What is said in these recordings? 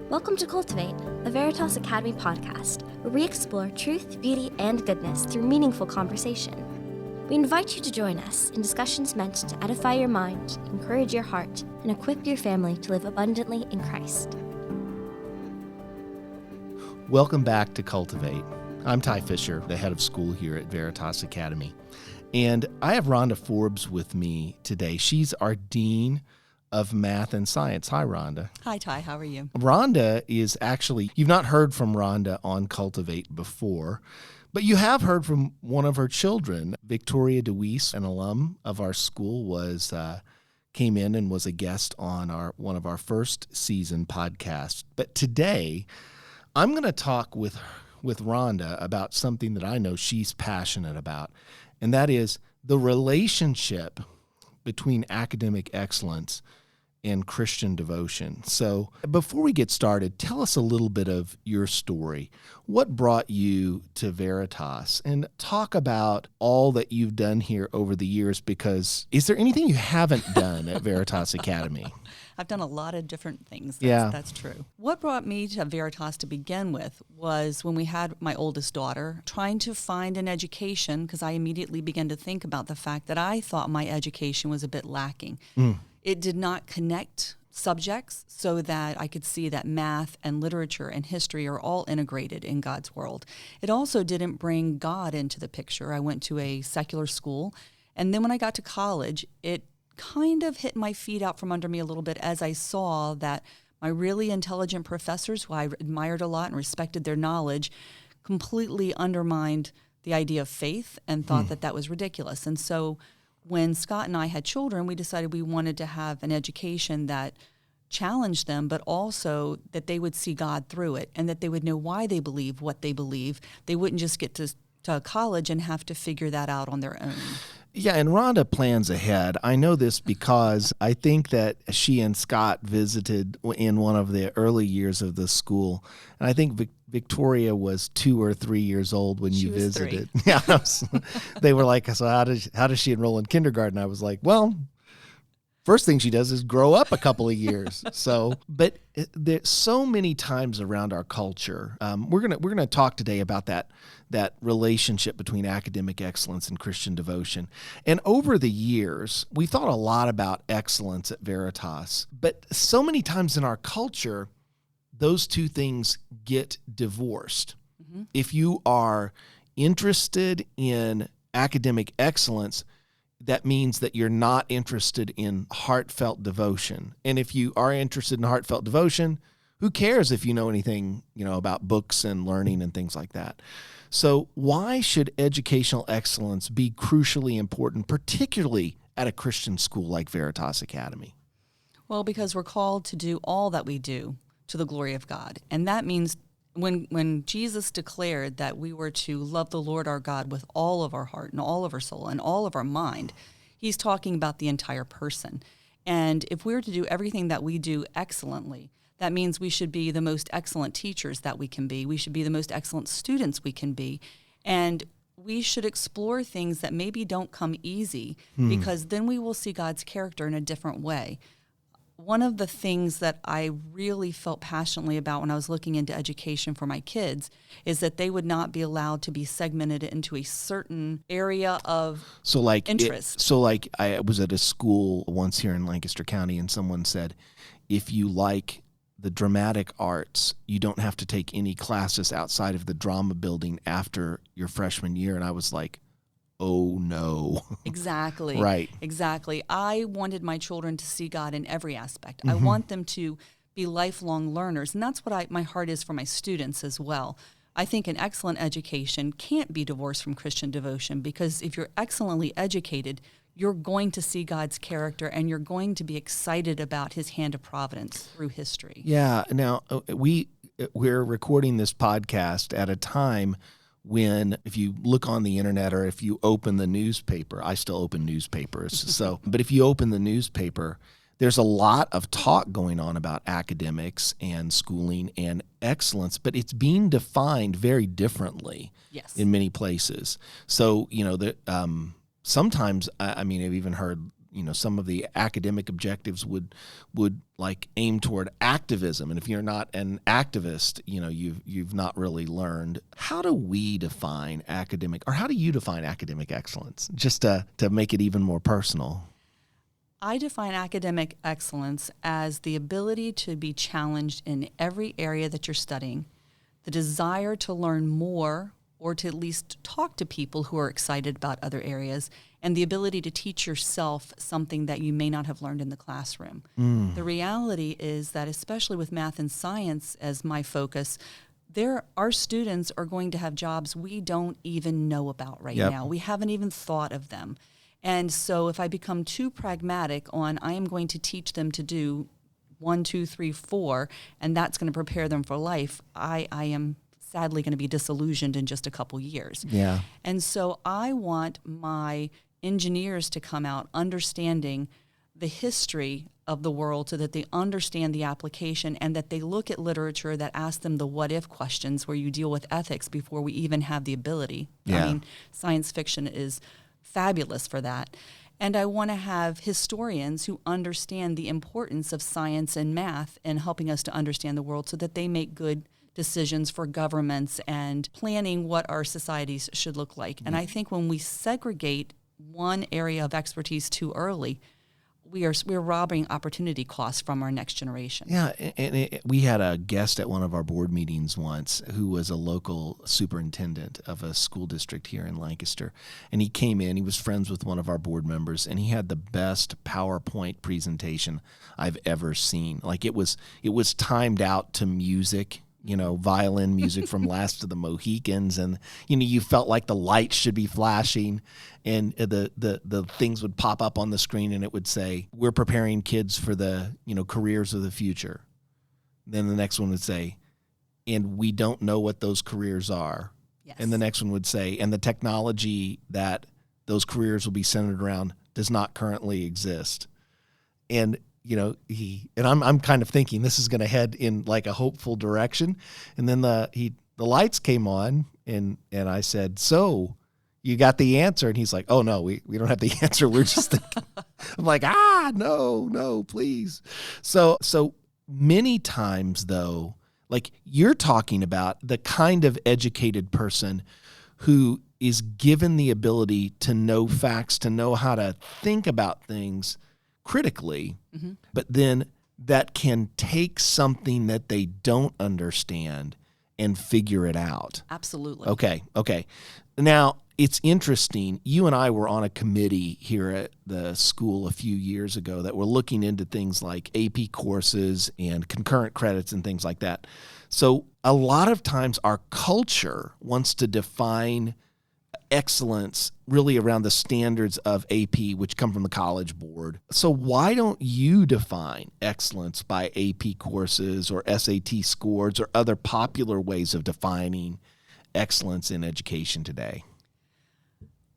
Welcome to Cultivate, a Veritas Academy podcast, where we explore truth, beauty, and goodness through meaningful conversation. We invite you to join us in discussions meant to edify your mind, encourage your heart, and equip your family to live abundantly in Christ. Welcome back to Cultivate. I'm Ty Fischer, the head of school here at Veritas Academy. And I have Rhonda Forbes with me today. She's our Dean of Math and Science. Hi, Rhonda. Hi, Ty. How are you? Rhonda is actually, you've not heard from Rhonda on Cultivate before, but you have heard from one of her children. Victoria DeWeese, an alum of our school, came in and was a guest on one of our first season podcasts. But today, I'm going to talk with Rhonda about something that I know she's passionate about, and that is the relationship between academic excellence and Christian devotion. So before we get started, tell us a little bit of your story. What brought you to Veritas? And talk about all that you've done here over the years, because is there anything you haven't done at Veritas Academy? I've done a lot of different things. That's true. What brought me to Veritas to begin with was when we had my oldest daughter, trying to find an education, because I immediately began to think about the fact that I thought my education was a bit lacking. It did not connect subjects so that I could see that math and literature and history are all integrated in God's world. It also didn't bring God into the picture. I went to a secular school, and then when I got to college, it kind of hit my feet out from under me a little bit as I saw that my really intelligent professors, who I admired a lot and respected their knowledge, completely undermined the idea of faith and thought that was ridiculous. And so when Scott and I had children, we decided we wanted to have an education that challenged them, but also that they would see God through it and that they would know why they believe what they believe. They wouldn't just get to college and have to figure that out on their own. Yeah, and Rhonda plans ahead. I know this because I think that she and Scott visited in one of the early years of the school. And I think Victoria was 2 or 3 years old when you visited. 3. Yeah, they were like, so how does she enroll in kindergarten? I was like, well, first thing she does is grow up a couple of years. But there's so many times around our culture. We're gonna talk today about that relationship between academic excellence and Christian devotion. And over the years, we thought a lot about excellence at Veritas. But so many times in our culture, those two things get divorced. Mm-hmm. If you are interested in academic excellence, that means that you're not interested in heartfelt devotion. And if you are interested in heartfelt devotion, who cares if you know anything, about books and learning and things like that? So why should educational excellence be crucially important, particularly at a Christian school like Veritas Academy? Well, because we're called to do all that we do to the glory of God. And that means when Jesus declared that we were to love the Lord our God with all of our heart and all of our soul and all of our mind, he's talking about the entire person. And if we're to do everything that we do excellently, that means we should be the most excellent teachers that we can be. We should be the most excellent students we can be. And we should explore things that maybe don't come easy, because then we will see God's character in a different way. One of the things that I really felt passionately about when I was looking into education for my kids is that they would not be allowed to be segmented into a certain area of interest. I was at a school once here in Lancaster County, and someone said, if you like the dramatic arts, you don't have to take any classes outside of the drama building after your freshman year. And I was like, oh no. Exactly. Right. Exactly. I wanted my children to see God in every aspect. I want them to be lifelong learners. And that's what my heart is for my students as well. I think an excellent education can't be divorced from Christian devotion, because if you're excellently educated, you're going to see God's character and you're going to be excited about his hand of providence through history. Yeah. Now, we're recording this podcast at a time when, if you look on the internet or if you open the newspaper, I still open newspapers. But if you open the newspaper, there's a lot of talk going on about academics and schooling and excellence, but it's being defined very differently in many places. So, sometimes, I've even heard, some of the academic objectives would like aim toward activism. And if you're not an activist, you've not really learned. How do we define academic, or how do you define academic excellence? Just to make it even more personal. I define academic excellence as the ability to be challenged in every area that you're studying, the desire to learn more or to at least talk to people who are excited about other areas, and the ability to teach yourself something that you may not have learned in the classroom. The reality is that, especially with math and science as my focus, our students are going to have jobs we don't even know about right now. We haven't even thought of them. And so if I become too pragmatic on I am going to teach them to do 1, 2, 3, 4, and that's going to prepare them for life, I am sadly going to be disillusioned in just a couple years. Yeah. And so I want my engineers to come out understanding the history of the world so that they understand the application and that they look at literature that asks them the what if questions where you deal with ethics before we even have the ability. Yeah. I mean, science fiction is fabulous for that. And I want to have historians who understand the importance of science and math and helping us to understand the world so that they make good decisions for governments and planning what our societies should look like. And I think when we segregate one area of expertise too early, we're robbing opportunity costs from our next generation. Yeah, and we had a guest at one of our board meetings once who was a local superintendent of a school district here in Lancaster. And he came in, he was friends with one of our board members, and he had the best PowerPoint presentation I've ever seen. Like it was timed out to music, violin music from Last of the Mohicans, and you felt like the lights should be flashing, and the things would pop up on the screen, and it would say, "We're preparing kids for the careers of the future." Then the next one would say, "And we don't know what those careers are." Yes. And the next one would say, "And the technology that those careers will be centered around does not currently exist." And I'm kind of thinking this is going to head in like a hopeful direction. And then the lights came on, and I said, "So you got the answer?" And he's like, "Oh no, we don't have the answer. We're just thinking." I'm like, no, please. So many times though, like you're talking about the kind of educated person who is given the ability to know facts, to know how to think about things critically, but then that can take something that they don't understand and figure it out. Absolutely. Okay. Now, it's interesting. You and I were on a committee here at the school a few years ago that were looking into things like AP courses and concurrent credits and things like that. So a lot of times our culture wants to define excellence really around the standards of AP, which come from the College Board. So why don't you define excellence by AP courses or SAT scores or other popular ways of defining excellence in education today?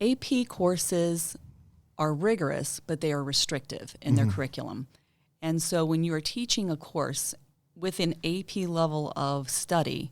AP courses are rigorous, but they are restrictive in their curriculum. And so when you are teaching a course with an AP level of study,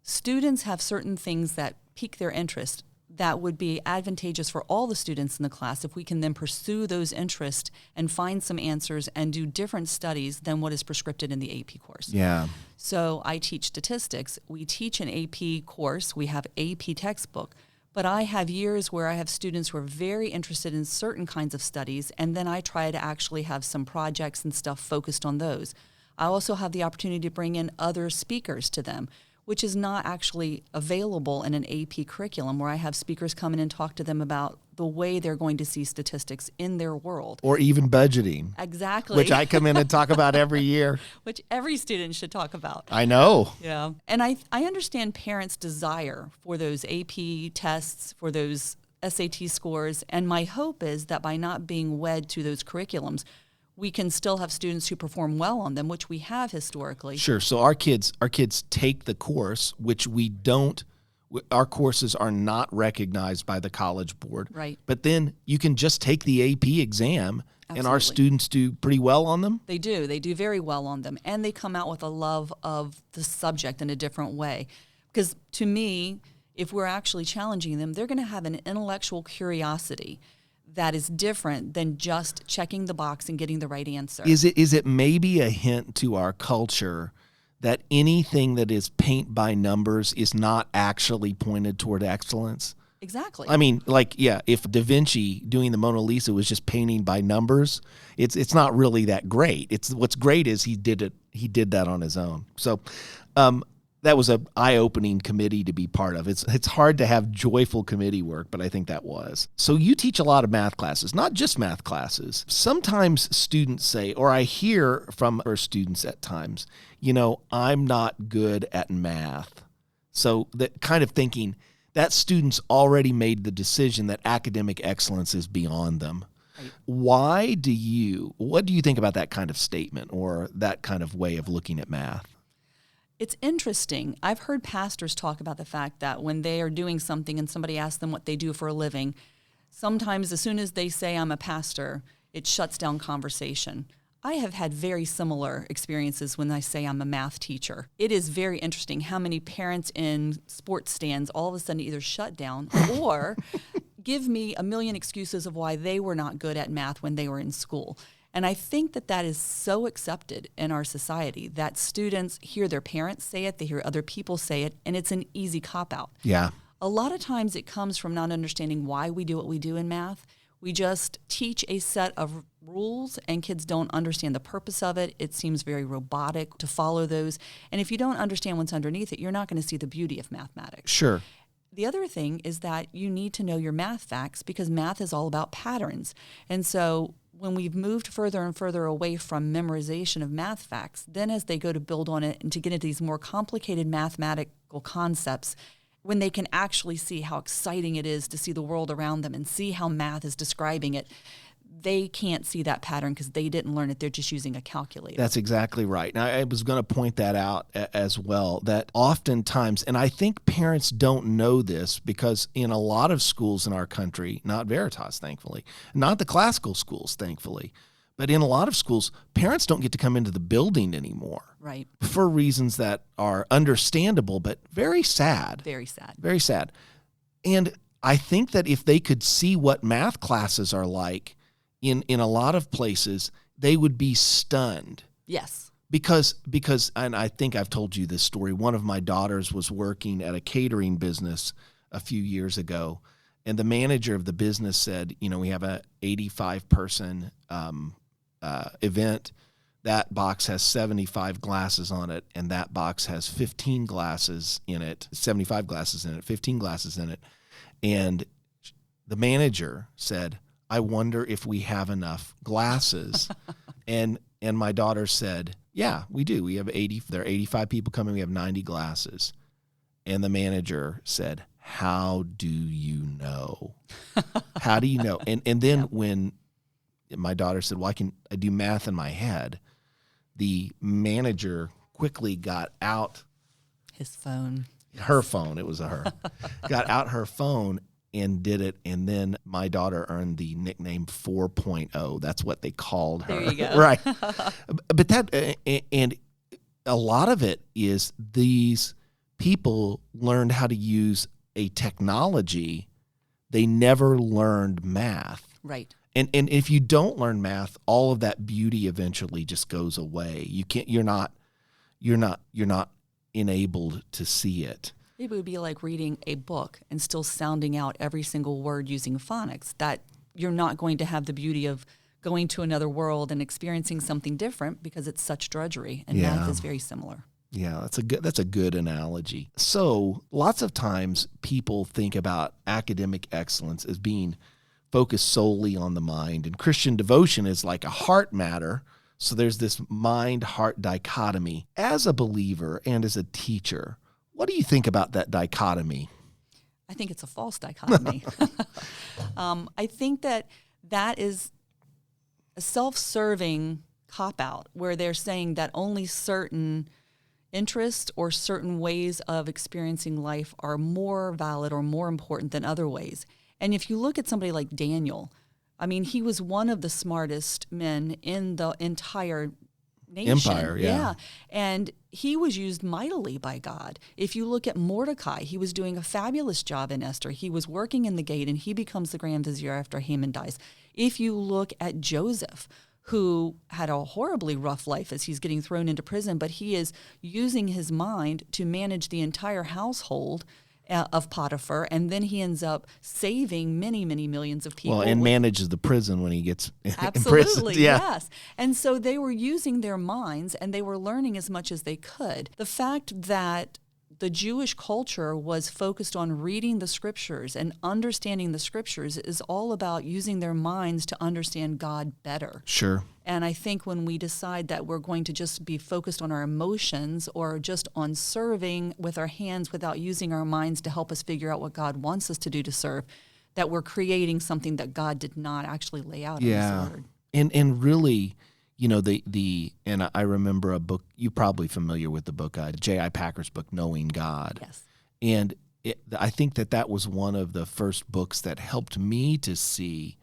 students have certain things that pique their interest that would be advantageous for all the students in the class if we can then pursue those interests and find some answers and do different studies than what is prescribed in the AP course. Yeah. So I teach statistics. We teach an AP course. We have AP textbook. But I have years where I have students who are very interested in certain kinds of studies, and then I try to actually have some projects and stuff focused on those. I also have the opportunity to bring in other speakers to them, which is not actually available in an AP curriculum, where I have speakers come in and talk to them about the way they're going to see statistics in their world. Or even budgeting. Exactly. Which I come in and talk about every year. Which every student should talk about. I know. Yeah. And I understand parents' desire for those AP tests, for those SAT scores, and my hope is that by not being wed to those curriculums, we can still have students who perform well on them, which we have historically. Sure. So our kids take the course, which we don't. Our courses are not recognized by the College Board. Right. But then you can just take the AP exam, Absolutely. And our students do pretty well on them. They do. They do very well on them, and they come out with a love of the subject in a different way. Because to me, if we're actually challenging them, they're going to have an intellectual curiosity that is different than just checking the box and getting the right answer. Is it maybe a hint to our culture that anything that is paint by numbers is not actually pointed toward excellence? Exactly. I mean, like, yeah, if Da Vinci doing the Mona Lisa was just painting by numbers, it's not really that great. What's great is he did that on his own. So that was an eye-opening committee to be part of. It's hard to have joyful committee work, but I think that was. So you teach a lot of math classes, not just math classes. Sometimes students say, or I hear from our students at times, I'm not good at math. So that kind of thinking that students already made the decision that academic excellence is beyond them. Right. What do you think about that kind of statement or that kind of way of looking at math? It's interesting. I've heard pastors talk about the fact that when they are doing something and somebody asks them what they do for a living, sometimes as soon as they say, I'm a pastor, it shuts down conversation. I have had very similar experiences when I say I'm a math teacher. It is very interesting how many parents in sports stands all of a sudden either shut down or give me a million excuses of why they were not good at math when they were in school. And I think that is so accepted in our society that students hear their parents say it, they hear other people say it, and it's an easy cop-out. Yeah. A lot of times it comes from not understanding why we do what we do in math. We just teach a set of rules, and kids don't understand the purpose of it. It seems very robotic to follow those. And if you don't understand what's underneath it, you're not going to see the beauty of mathematics. Sure. The other thing is that you need to know your math facts because math is all about patterns. And so when we've moved further and further away from memorization of math facts, then as they go to build on it and to get into these more complicated mathematical concepts, when they can actually see how exciting it is to see the world around them and see how math is describing it, they can't see that pattern because they didn't learn it. They're just using a calculator. That's exactly right. Now, I was going to point that out as well, that oftentimes, and I think parents don't know this because in a lot of schools in our country, not Veritas, thankfully, not the classical schools, thankfully, but in a lot of schools, parents don't get to come into the building anymore. Right. For reasons that are understandable, but very sad. Very sad. Very sad. And I think that if they could see what math classes are like in a lot of places, they would be stunned. Yes. Because, and I think I've told you this story, one of my daughters was working at a catering business a few years ago, and the manager of the business said, we have a 85-person event. That box has 75 glasses on it, and that box has 15 glasses in it, 75 glasses in it, 15 glasses in it. And the manager said, I wonder if we have enough glasses. and my daughter said, yeah, we do. We have there are 85 people coming. We have 90 glasses. And the manager said, how do you know? How do you know? And then when my daughter said, well, I do math in my head, the manager quickly got out his phone. Her phone, it was her. Got out her phone and did it, and then my daughter earned the nickname 4.0. That's what they called her. There you go. Right. But that, and a lot of it is these people learned how to use a technology. They never learned math. Right. And if you don't learn math, all of that beauty eventually just goes away. You're not enabled to see it. It would be like reading a book and still sounding out every single word using phonics. That you're not going to have the beauty of going to another world and experiencing something different because it's such drudgery. And math is very similar. Yeah, that's a good analogy. So lots of times people think about academic excellence as being focused solely on the mind, and Christian devotion is like a heart matter. So there's this mind-heart dichotomy. As a believer and as a teacher, what do you think about that dichotomy? I think it's a false dichotomy. I think that is a self-serving cop-out where they're saying that only certain interests or certain ways of experiencing life are more valid or more important than other ways. And if you look at somebody like Daniel, I mean, he was one of the smartest men in the entire empire. Yeah. And he was used mightily by God. If you look at Mordecai, he was doing a fabulous job in Esther. He was working in the gate, and he becomes the Grand Vizier after Haman dies. If you look at Joseph, who had a horribly rough life as he's getting thrown into prison, but he is using his mind to manage the entire household of Potiphar, and then he ends up saving many, many millions of people. Well, and manages the prison when he gets Absolutely, imprisoned. Yeah. Yes. And so they were using their minds, and they were learning as much as they could. The fact that the Jewish culture was focused on reading the scriptures and understanding the scriptures is all about using their minds to understand God better. Sure. And I think when we decide that we're going to just be focused on our emotions or just on serving with our hands without using our minds to help us figure out what God wants us to do to serve, that we're creating something that God did not actually lay out in His Word. And really, you know, and I remember a book, you're probably familiar with the book, J.I. Packer's book, Knowing God. Yes. And I think that was one of the first books that helped me to see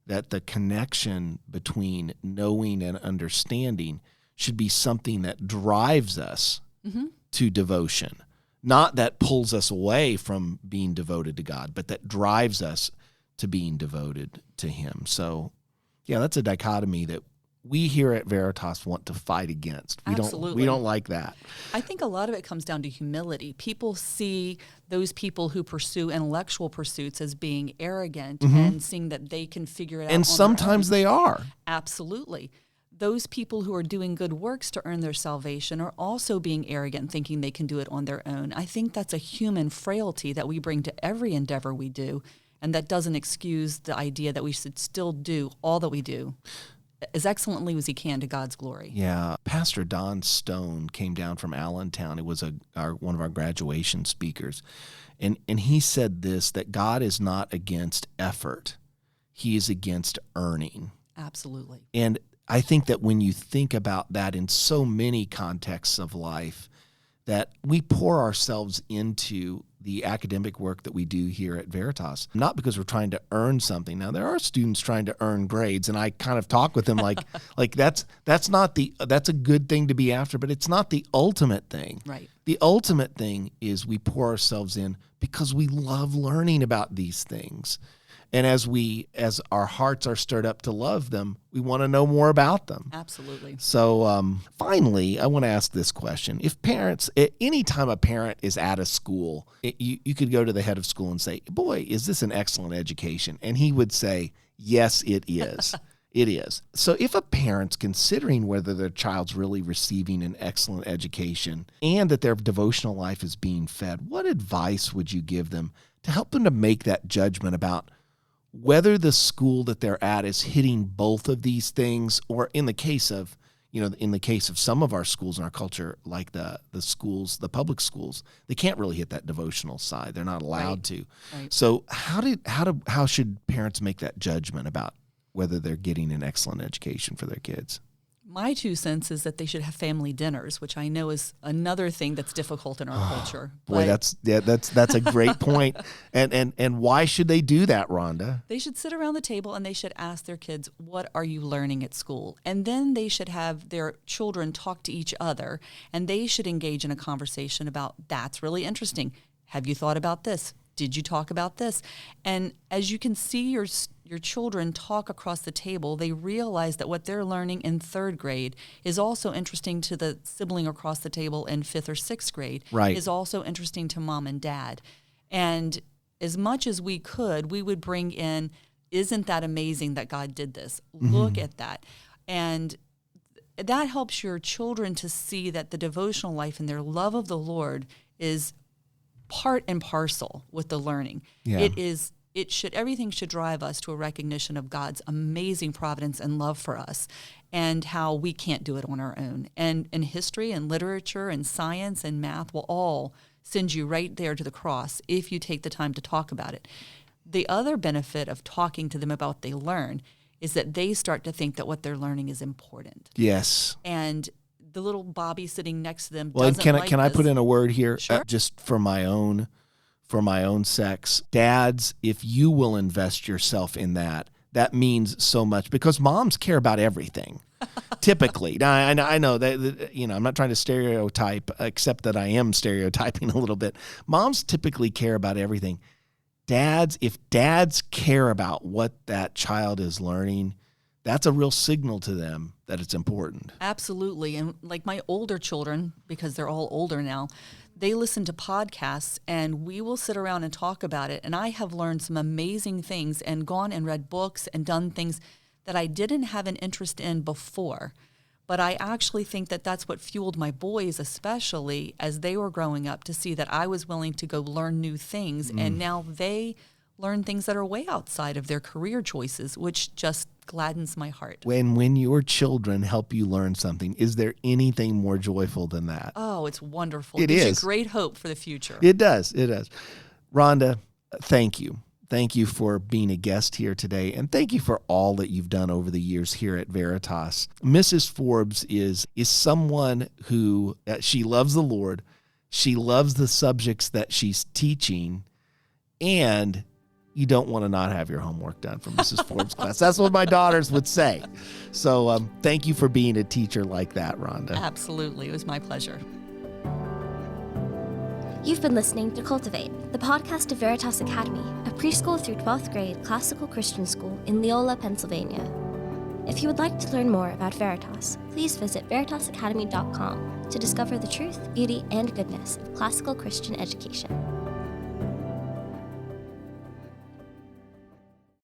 that the connection between knowing and understanding should be something that drives us to devotion, not that pulls us away from being devoted to God, but that drives us to being devoted to Him. So, yeah, that's a dichotomy that we here at Veritas want to fight against. Absolutely. We don't like that. I think a lot of it comes down to humility. People see those people who pursue intellectual pursuits as being arrogant and seeing that they can figure it out. And sometimes they are. Absolutely. Those people who are doing good works to earn their salvation are also being arrogant, thinking they can do it on their own. I think that's a human frailty that we bring to every endeavor we do, and that doesn't excuse the idea that we should still do all that we do as excellently as he can to God's glory. Yeah. Pastor Don Stone came down from Allentown. It was one of our graduation speakers. And he said this, that God is not against effort. He is against earning. Absolutely. And I think that when you think about that in so many contexts of life, that we pour ourselves into the academic work that we do here at Veritas, not because we're trying to earn something. Now, there are students trying to earn grades, and I kind of talk with them like that's a good thing to be after, but it's not the ultimate thing. Right. The ultimate thing is we pour ourselves in because we love learning about these things. And as our hearts are stirred up to love them, we want to know more about them. Absolutely. So finally, I want to ask this question. If parents, any time a parent is at a school, you could go to the head of school and say, boy, is this an excellent education? And he would say, yes, it is. It is. So if a parent's considering whether their child's really receiving an excellent education and that their devotional life is being fed, what advice would you give them to help them to make that judgment about whether the school that they're at is hitting both of these things, or in the case of some of our schools in our culture, like the schools, the public schools, they can't really hit that devotional side. They're not allowed to. Right. So how should parents make that judgment about whether they're getting an excellent education for their kids? My 2 cents is that they should have family dinners, which I know is another thing that's difficult in our culture. Boy, that's a great point. And why should they do that, Rhonda? They should sit around the table and they should ask their kids, what are you learning at school? And then they should have their children talk to each other, and they should engage in a conversation about, that's really interesting. Have you thought about this? Did you talk about this? And as you can see your children talk across the table, they realize that what they're learning in 3rd grade is also interesting to the sibling across the table in 5th or 6th grade. Right. Is also interesting to mom and dad. And as much as we could, we would bring in, isn't that amazing that God did this? Look at that. And that helps your children to see that the devotional life and their love of the Lord is part and parcel with the learning. Yeah. Everything should drive us to a recognition of God's amazing providence and love for us, and how we can't do it on our own. And history and literature and science and math will all send you right there to the cross if you take the time to talk about it. The other benefit of talking to them about what they learn is that they start to think that what they're learning is important. Yes. And the little Bobby sitting next to them can I put in a word here? Sure. Just for my own sex. Dads, if you will invest yourself in that, that means so much because moms care about everything. Typically. Now, I know that, I'm not trying to stereotype, except that I am stereotyping a little bit. Moms typically care about everything. If dads care about what that child is learning, that's a real signal to them that it's important. Absolutely. And like my older children, because they're all older now, they listen to podcasts and we will sit around and talk about it. And I have learned some amazing things and gone and read books and done things that I didn't have an interest in before. But I actually think that that's what fueled my boys, especially as they were growing up, to see that I was willing to go learn new things. And now they learn things that are way outside of their career choices, which just gladdens my heart. When your children help you learn something, is there anything more joyful than that? Oh, it's wonderful. It gives is. you great hope for the future. It does. It does. Rhonda, thank you. Thank you for being a guest here today, and thank you for all that you've done over the years here at Veritas. Mrs. Forbes is someone who, she loves the Lord, she loves the subjects that she's teaching, and you don't want to not have your homework done from Mrs. Forbes' class. That's what my daughters would say. So thank you for being a teacher like that, Rhonda. Absolutely. It was my pleasure. You've been listening to Cultivate, the podcast of Veritas Academy, a preschool through 12th grade classical Christian school in Leola, Pennsylvania. If you would like to learn more about Veritas, please visit veritasacademy.com to discover the truth, beauty, and goodness of classical Christian education.